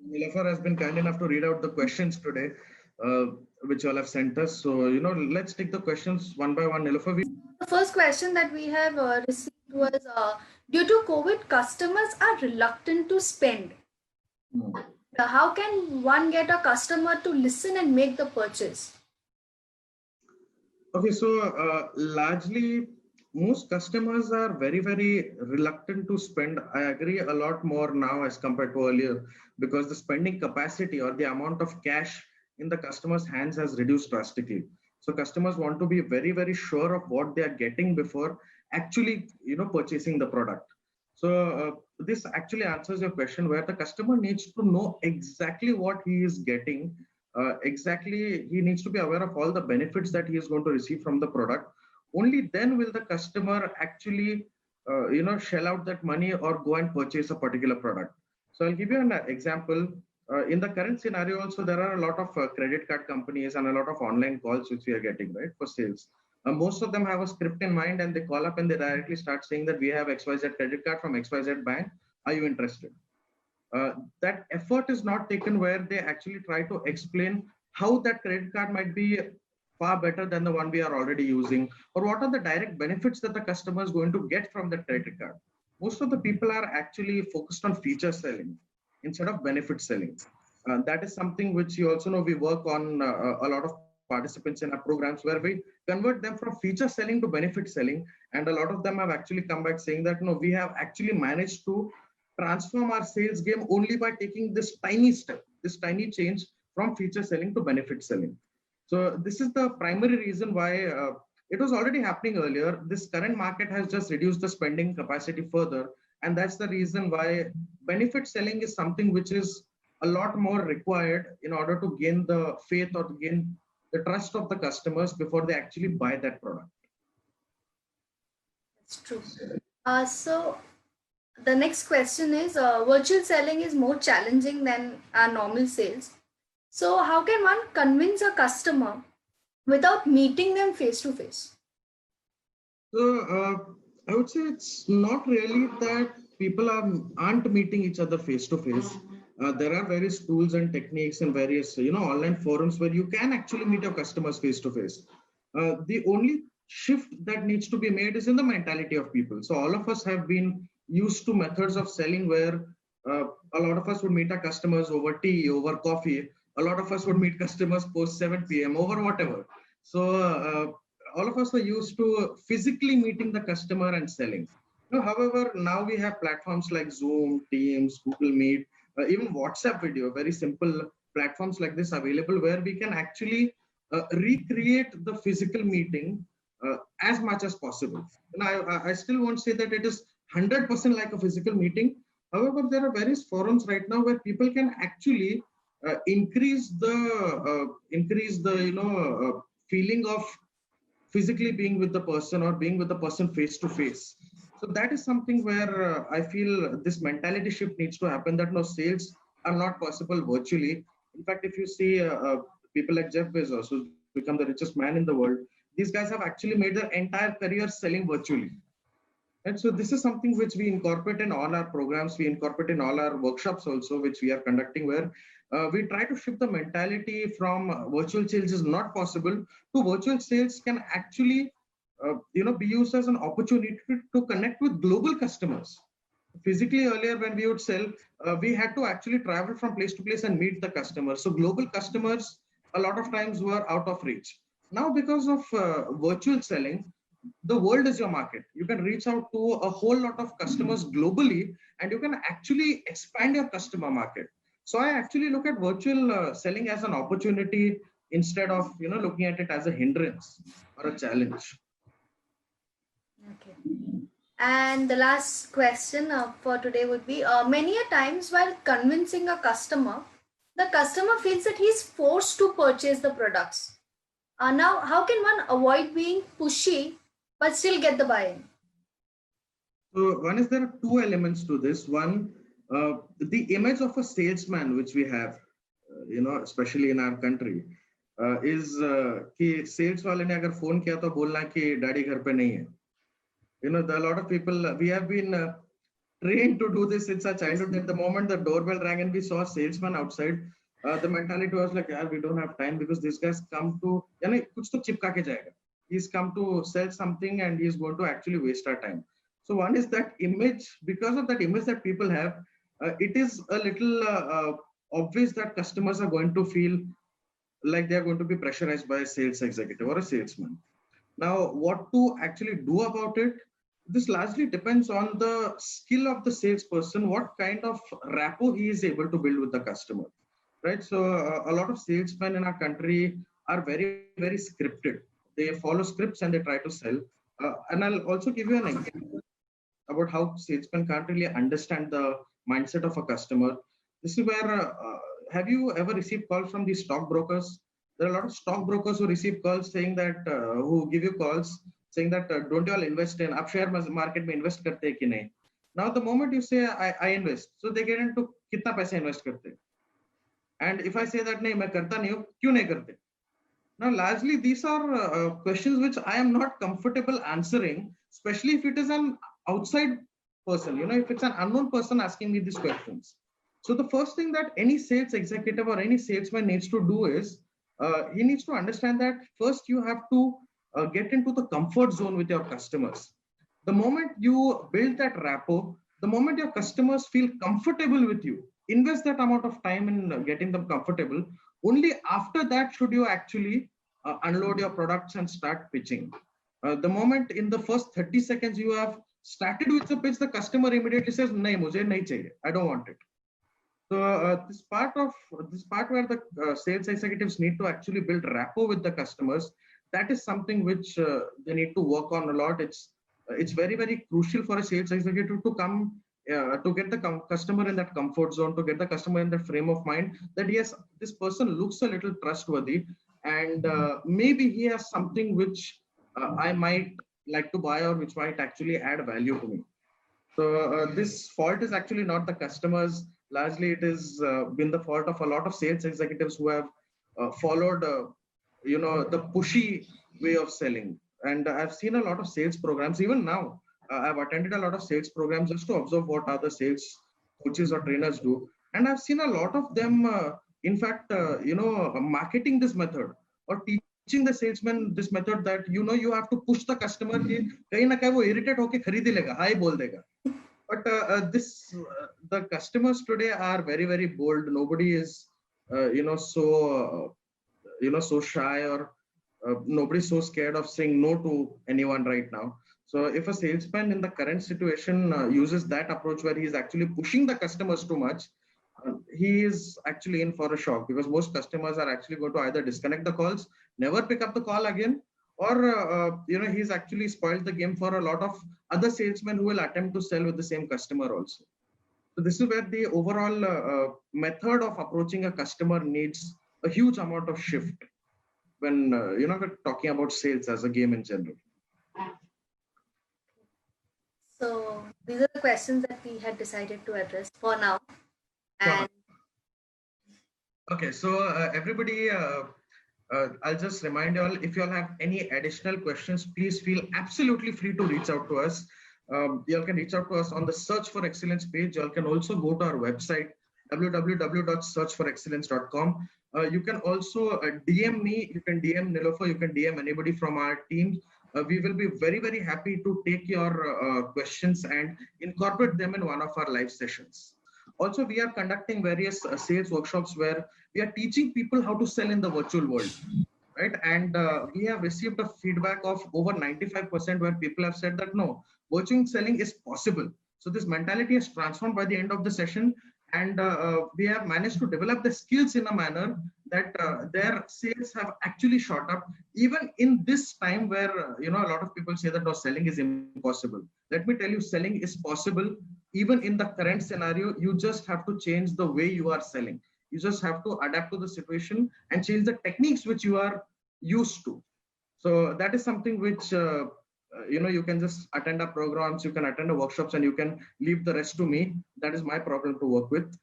Nilafar has been kind enough to read out the questions today, uh, which you all have sent us. So, let's take the questions one by one. Nilafar, The first question that we have received was due to COVID, customers are reluctant to spend. How can one get a customer to listen and make the purchase? okay, so largely most customers are very, very reluctant to spend. I agree a lot more now as compared to earlier because the spending capacity or the amount of cash in the customer's hands has reduced drastically. So customers want to be very, very sure of what they are getting before actually, purchasing the product. So this actually answers your question where the customer needs to know exactly what he is getting. Exactly, he needs to be aware of all the benefits that he is going to receive from the product. Only then will the customer actually, shell out that money or go and purchase a particular product. So I'll give you an example. In the current scenario, also there are a lot of credit card companies and a lot of online calls which we are getting right for sales. Most of them have a script in mind and they call up and they directly start saying that we have XYZ credit card from XYZ bank. Are you interested? uh, that effort is not taken where they actually try to explain how that credit card might be far better than the one we are already using, or what are the direct benefits that the customer is going to get from the credit card. Most of the people are actually focused on feature selling instead of benefit selling. That is something which you also know we work on a lot of participants in our programs where we convert them from feature selling to benefit selling, and a lot of them have actually come back saying that no, we have actually managed to transform our sales game only by taking this tiny step, this tiny change from feature selling to benefit selling. So this is the primary reason why it was already happening earlier. This current market has just reduced the spending capacity further. And that's the reason why benefit selling is something which is a lot more required in order to gain the faith or to gain the trust of the customers before they actually buy that product. It's true. So the next question is virtual selling is more challenging than our normal sales. So how can one convince a customer without meeting them face to face? So I would say it's not really that people aren't meeting each other face to face. There are various tools and techniques and various online forums where you can actually meet your customers face to face. The only shift that needs to be made is in the mentality of people. So all of us have been used to methods of selling where uh, a lot of us would meet our customers over tea, over coffee. A lot of us would meet customers post 7 p.m. over whatever. So all of us were used to physically meeting the customer and selling. However, now we have platforms like Zoom, Teams, Google Meet, even WhatsApp video, very simple platforms like this available where we can actually recreate the physical meeting as much as possible. And I still won't say that it is 100% like a physical meeting. However, there are various forums right now where people can actually increase the feeling of physically being with the person or being with the person face to face. So that is something where I feel this mentality shift needs to happen, that no, sales are not possible virtually. In fact, if you see people like Jeff Bezos, who's become the richest man in the world, these guys have actually made their entire career selling virtually. And so this is something which we incorporate in all our programs, we incorporate in all our workshops also, which we are conducting, where we try to shift the mentality from virtual sales is not possible to virtual sales can actually, be used as an opportunity to connect with global customers. Physically, earlier when we would sell, we had to actually travel from place to place and meet the customers. So global customers a lot of times were out of reach. Now, because of virtual selling, the world is your market. You can reach out to a whole lot of customers globally, and you can actually expand your customer market. So I actually look at virtual selling as an opportunity instead of looking at it as a hindrance or a challenge. Okay. And the last question for today would be many a times while convincing a customer, the customer feels that he's forced to purchase the products. Now, how can one avoid being pushy but still get the buy in? So one is there are two elements to this. One, the image of a salesman which we have, especially in our country, is कि sales वाले ने अगर phone किया तो बोलना कि daddy घर पे नहीं है. There are a lot of people. We have been trained to do this since our childhood that the moment the doorbell rang and we saw a salesman outside, the mentality was like, yeah, we don't have time because this guy's come to, kuch to chipka ke jayega. He's come to sell something and he's going to actually waste our time. So one is that image, because of that image that people have, it is a little obvious that customers are going to feel like they're going to be pressurized by a sales executive or a salesman. Now, what to actually do about it? This largely depends on the skill of the salesperson, what kind of rapport he is able to build with the customer, right? So a lot of salesmen in our country are very, very scripted. They follow scripts and they try to sell. And I'll also give you an example about how salesmen can't really understand the mindset of a customer. This is where, have you ever received calls from these stockbrokers? There are a lot of stockbrokers who receive calls saying that, who give you calls saying that, don't you all invest in, up share market mein invest karte hai ki nahi? Now, the moment you say, I invest, so they get into, kitna paisa invest karte? And if I say that, nahi, main karta nahi hu, kyun nahi karte? Now, largely, these are questions which I am not comfortable answering, especially if it is an outside person, if it's an unknown person asking me these questions. So the first thing that any sales executive or any salesman needs to do is, he needs to understand that first you have to get into the comfort zone with your customers. The moment you build that rapport, the moment your customers feel comfortable with you, invest that amount of time in getting them comfortable. Only after that should you actually unload your products and start pitching. The moment in the first 30 seconds you have started with the pitch, the customer immediately says, "Nahi, mujhe nahi chahiye. I don't want it." So this part where the sales executives need to actually build rapport with the customers, that is something which they need to work on a lot. It's very, very crucial for a sales executive to come to get the customer in that comfort zone, to get the customer in that frame of mind that yes, this person looks a little trustworthy, and maybe he has something which I might like to buy or which might actually add value to me. So this fault is actually not the customers. Largely, it has been the fault of a lot of sales executives who have followed, the pushy way of selling. And I've seen a lot of sales programs. Even now, I've attended a lot of sales programs just to observe what other sales coaches or trainers do. And I've seen a lot of them, in fact, marketing this method or teaching the salesman this method that, you have to push the customer कि कहीं ना कहीं वो irritate होके खरीद ही लेगा, हाय बोल देगा. But the customers today are very, very bold. Nobody is, so shy, or nobody's so scared of saying no to anyone right now. So if a salesman in the current situation uses that approach where he's actually pushing the customers too much, he is actually in for a shock, because most customers are actually going to either disconnect the calls, never pick up the call again, or he's actually spoiled the game for a lot of other salesmen who will attempt to sell with the same customer also. So this is where the overall method of approaching a customer needs a huge amount of shift when we're talking about sales as a game in general. So these are the questions that we had decided to address for now. And okay, so everybody, I'll just remind you all, if you all have any additional questions, please feel absolutely free to reach out to us. You all can reach out to us on the Search for Excellence page. You all can also go to our website, www.searchforexcellence.com. You can also DM me, you can DM Nilofer, you can DM anybody from our team. We will be very, very happy to take your questions and incorporate them in one of our live sessions. Also, we are conducting various sales workshops where we are teaching people how to sell in the virtual world, right? And we have received a feedback of over 95% where people have said that no, virtual selling is possible. So this mentality has transformed by the end of the session, and we have managed to develop the skills in a manner that their sales have actually shot up, even in this time where a lot of people say that no, selling is impossible. Let me tell you, selling is possible. Even in the current scenario, you just have to change the way you are selling. You just have to adapt to the situation and change the techniques which you are used to. So that is something which, you can just attend our programs, you can attend the workshops, and you can leave the rest to me. That is my problem to work with.